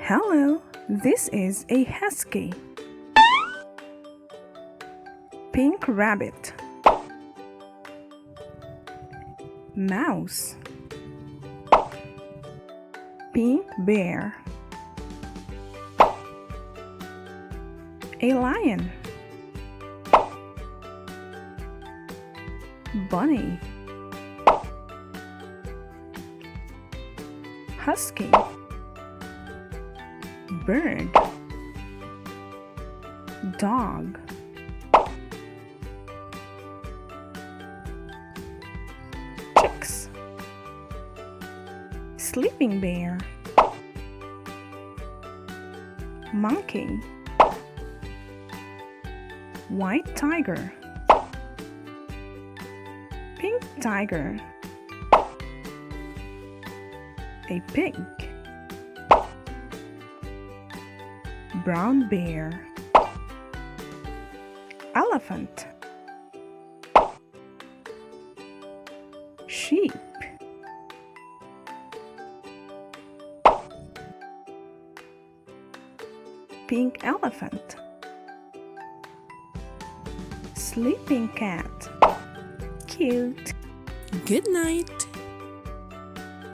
Hello, this is a husky. Pink rabbit. Mouse. Pink bear. A lion. Bunny. Husky. Bird. Dog. Chicks. Sleeping bear. Monkey. White tiger. Pink tiger. A pig. Brown bear. Elephant. Sheep. Pink elephant. Sleeping cat. Cute. Good night.